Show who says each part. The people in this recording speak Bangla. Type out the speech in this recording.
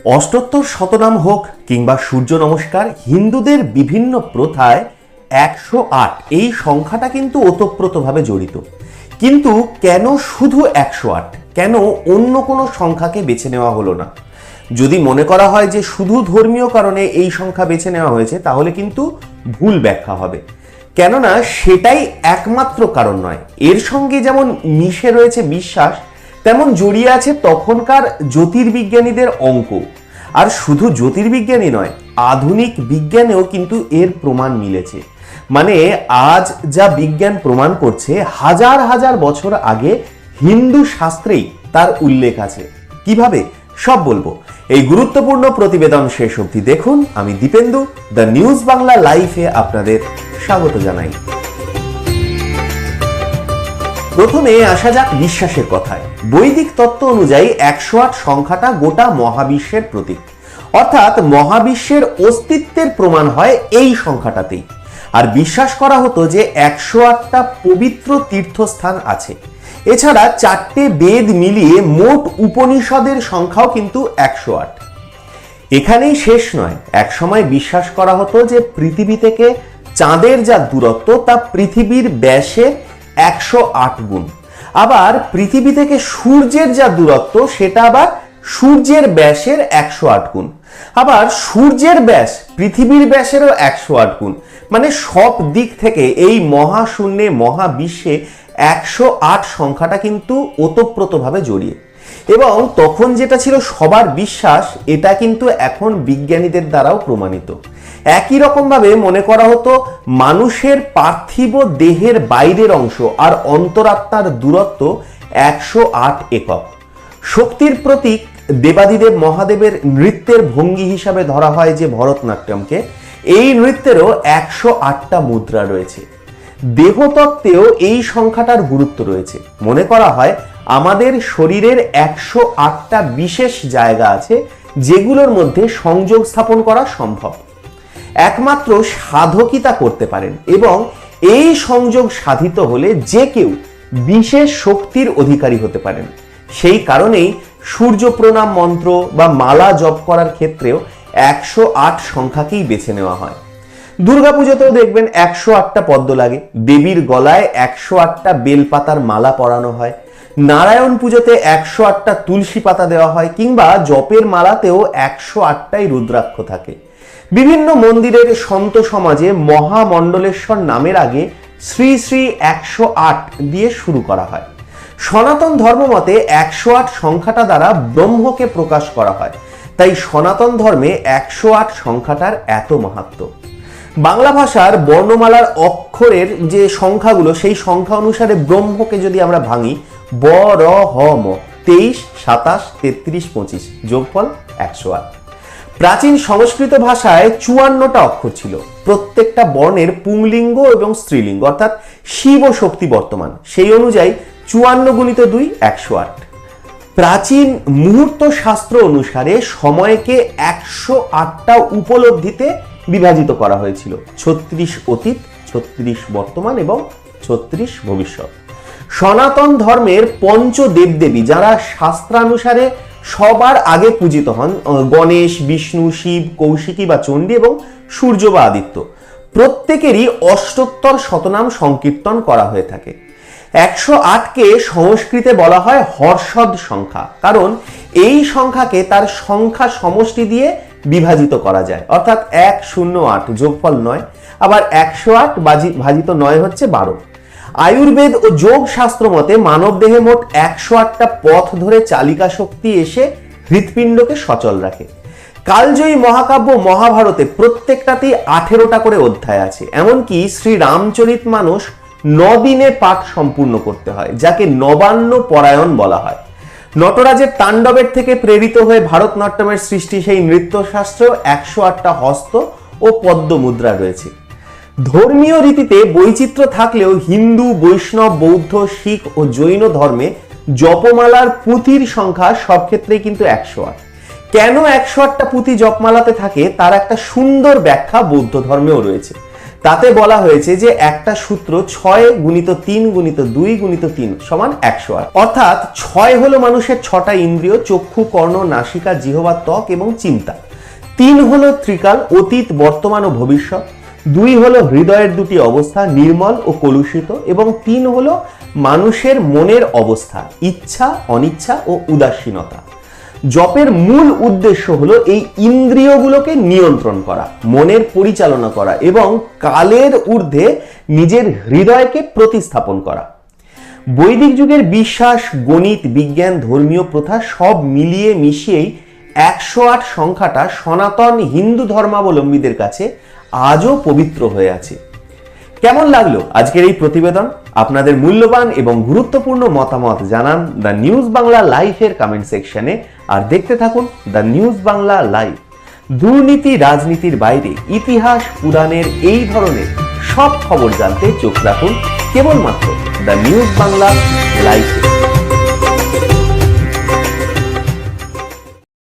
Speaker 1: অষ্টোত্তর শতনাম হোক কিংবা সূর্য নমস্কার, হিন্দুদের বিভিন্ন প্রথায় 108 এই সংখ্যাটা কিন্তু ওতপ্রোতভাবে জড়িত। কিন্তু কেন শুধু 108? কেন অন্য কোনো সংখ্যাকে বেছে নেওয়া হলো না? যদি মনে করা হয় যে শুধু ধর্মীয় কারণে এই সংখ্যা বেছে নেওয়া হয়েছে, তাহলে কিন্তু ভুল ব্যাখ্যা হবে। কেননা সেটাই একমাত্র কারণ নয়। এর সঙ্গে যেমন মিশে রয়েছে বিশ্বাস, তেমন জড়িয়ে আছে তখনকার জ্যোতির্বিজ্ঞানীদের অঙ্ক। আর শুধু জ্যোতির্বিজ্ঞানী নয়, আধুনিক বিজ্ঞানেও কিন্তু এর প্রমাণ মিলেছে। মানে আজ যা বিজ্ঞান প্রমাণ করছে, হাজার হাজার বছর আগে হিন্দু শাস্ত্রেই তার উল্লেখ আছে। কিভাবে? সব বলবো। এই গুরুত্বপূর্ণ প্রতিবেদন শেষ অবধি দেখুন। আমি দীপেন্দু, দ্য নিউজ বাংলা লাইভে আপনাদের স্বাগত জানাই। প্রথমে আসা যাক বিশ্বাসের কথায়। বৈদিক তত্ত্ব অনুযায়ী 108 সংখ্যাটা গোটা মহাবিশ্বের প্রতীক, অর্থাৎ মহাবিশ্বের অস্তিত্বের প্রমাণ হয় এই সংখ্যাটাতেই। আর বিশ্বাস করা হতো যে 108টা পবিত্র তীর্থস্থান আছে। এছাড়া 4টে বেদ মিলিয়ে মোট উপনিষদের সংখ্যাও কিন্তু 108। এখানেই শেষ নয়। একসময় বিশ্বাস করা হতো যে পৃথিবী থেকে চাঁদের যা দূরত্ব তা পৃথিবীর ব্যাসের 108 গুণ। আবার পৃথিবী থেকে সূর্যের যা দূরত্ব সেটা আবার সূর্যের ব্যাসের 108 গুণ। আবার সূর্যের ব্যাস পৃথিবীর ব্যাসেরও 108 গুণ। মানে সব দিক থেকে এই মহাশূন্যে মহাবিশ্বে 108 সংখ্যাটা কিন্তু ওতপ্রোতভাবে জড়িয়ে। এবং তখন যেটা ছিল সবার বিশ্বাস, এটা কিন্তু এখন বিজ্ঞানীদের দ্বারাও প্রমাণিত। একই রকমভাবে মনে করা হতো মানুষের পার্থিব দেহের বাইরের অংশ আর অন্তরাত্মার দূরত্ব 108 একক। শক্তির প্রতীক দেবাদিদেব মহাদেবের নৃত্যের ভঙ্গি হিসাবে ধরা হয় যে ভরতনাট্যমকে, এই নৃত্যেরও 108টা মুদ্রা রয়েছে। দেহতত্ত্বেও এই সংখ্যাটার গুরুত্ব রয়েছে। মনে করা হয় আমাদের শরীরের 108টা বিশেষ জায়গা আছে যেগুলোর মধ্যে সংযোগ স্থাপন করা সম্ভব। একমাত্র সাধকই তা করতে পারেন এবং এই সংযোগ সাধিত হলে যে কেউ বিশেষ শক্তির অধিকারী হতে পারেন। সেই কারণেই সূর্য প্রণাম মন্ত্র বা মালা জপ করার ক্ষেত্রেও 108 সংখ্যাকেই বেছে নেওয়া হয়। দুর্গাপুজোতেও দেখবেন 108টা পদ্ম লাগে। দেবীর গলায় 108টা বেলপাতার মালা পরানো হয়। নারায়ণ পুজোতে 108টা তুলসী পাতা দেওয়া হয়, কিংবা জপের মালাতেও 108টাই রুদ্রাক্ষ থাকে। বিভিন্ন মন্দিরের সন্ত সমাজে মহামণ্ডলেশ্বর নামের আগে শ্রী শ্রী 108 দিয়ে শুরু করা হয়। সনাতন ধর্মমতে 108 সংখ্যাটা দ্বারা ব্রহ্মকে প্রকাশ করা হয়। তাই সনাতন ধর্মে 108 সংখ্যাটার এত মাহাত্ম্য। বাংলা ভাষার বর্ণমালার অক্ষরের যে সংখ্যাগুলো, সেই সংখ্যা অনুসারে ব্রহ্মকে যদি আমরা ভাঙি, ব র হ ম, 23, 27, 33, 25, যোগফল 108। প্রাচীন সংস্কৃত ভাষায় 54টা অক্ষর ছিল। প্রত্যেকটা বর্ণের পুংলিঙ্গ এবং স্ত্রীলিঙ্গ, অর্থাৎ শিব ও শক্তি বর্তমান। সেই অনুযায়ী 54 গুণিত 2, 108। প্রাচীন মুহূর্ত শাস্ত্র অনুসারে সময়কে 108টা উপলব্ধিতে বিভাজিত করা হয়েছিল। 36 অতীত, 36 বর্তমান এবং 36 ভবিষ্যৎ। সনাতন ধর্মের পঞ্চ দেবদেবী, যারা শাস্ত্রানুসারে সবার আগে পূজিত হন, গণেশ, বিষ্ণু, শিব, কৌশিকী বা চণ্ডী এবং সূর্য বা আদিত্য, প্রত্যেকেরই অষ্টোত্তর শতনাম সংকীর্তন করা হয়ে থাকে। 108কে সংস্কৃতে বলা হয় হর্ষদ সংখ্যা, কারণ এই সংখ্যাকে তার সংখ্যা সমষ্টি দিয়ে বিভাজিত করা যায়। অর্থাৎ 108 যোগফল 9, আবার 108 ভাজিত 9 হচ্ছে 12। আয়ুর্বেদ ও যোগ শাস্ত্র মতে মানব দেহে মোট 108টা পথ ধরে চালিকা শক্তি এসে হৃৎপিণ্ডকে সচল রাখে। কালজয়ী মহাকাব্য মহাভারতে প্রত্যেকটাতেই 18টা করে অধ্যায় আছে। এমনকি শ্রী রামচরিতমানস 9 দিনে পাঠ সম্পূর্ণ করতে হয়, যাকে নবান্ন পরায়ণ বলা হয়। নটরাজের তাণ্ডবের থেকে প্রেরিত হয়ে ভারতনাট্যমের সৃষ্টি সেই নৃত্যশাস্ত্রেও 108টা হস্ত ও পদ্ম মুদ্রা রয়েছে। ধর্মীয় রীতিতে বৈচিত্র্য থাকলেও হিন্দু, বৈষ্ণব, বৌদ্ধ, শিখ ও জৈন ধর্মে জপমালার পুঁথির সংখ্যা সব ক্ষেত্রেই কিন্তু 108। কেন 108টা পুঁথি জপমালাতে থাকে তার একটা সুন্দর ব্যাখ্যা বৌদ্ধ ধর্মেও রয়েছে। তাতে বলা হয়েছে যে একটা সূত্র 6 গুণিত 3 গুণিত 2 গুণিত 3 সমান 108। অর্থাৎ 6 হলো মানুষের 6টা ইন্দ্রিয়, চক্ষু, কর্ণ, নাসিকা, জিহ্বা, ত্বক এবং চিন্তা। 3 হলো ত্রিকাল, অতীত, বর্তমান ও ভবিষ্যৎ। 2 হলো হৃদয়ের দুটি অবস্থা, নির্মল ও কলুষিত। এবং 3 হলো মানুষের মনের অবস্থা, ইচ্ছা, অনিচ্ছা ও উদাসীনতা। জপের মূল উদ্দেশ্য হলো এই ইন্দ্রিয়গুলোকে নিয়ন্ত্রণ করা, মনের পরিচালনা করা এবং কালের ঊর্ধ্বে নিজের হৃদয়কে প্রতিস্থাপন করা। বৈদিক যুগের বিশ্বাস, গণিত, বিজ্ঞান, ধর্মীয় প্রথা সব মিলিয়ে মিশিয়েই 108 সংখ্যাটা সনাতন হিন্দু ধর্মাবলম্বীদের কাছে আজও পবিত্র হয়ে আছে। কেমন লাগলো আজকের এই প্রতিবেদন? আপনাদের মূল্যবান এবং গুরুত্বপূর্ণ মতামত জানান দ্য নিউজ বাংলা লাইভের কমেন্ট সেকশনে। আর দেখতে থাকুন দ্য নিউজ বাংলা লাইভ। দুর্নীতি রাজনীতির বাইরে ইতিহাস পুরাণের এই ধরনের সব খবর জানতে চোখ রাখুন কেবলমাত্র দ্য নিউজ বাংলা লাইভে।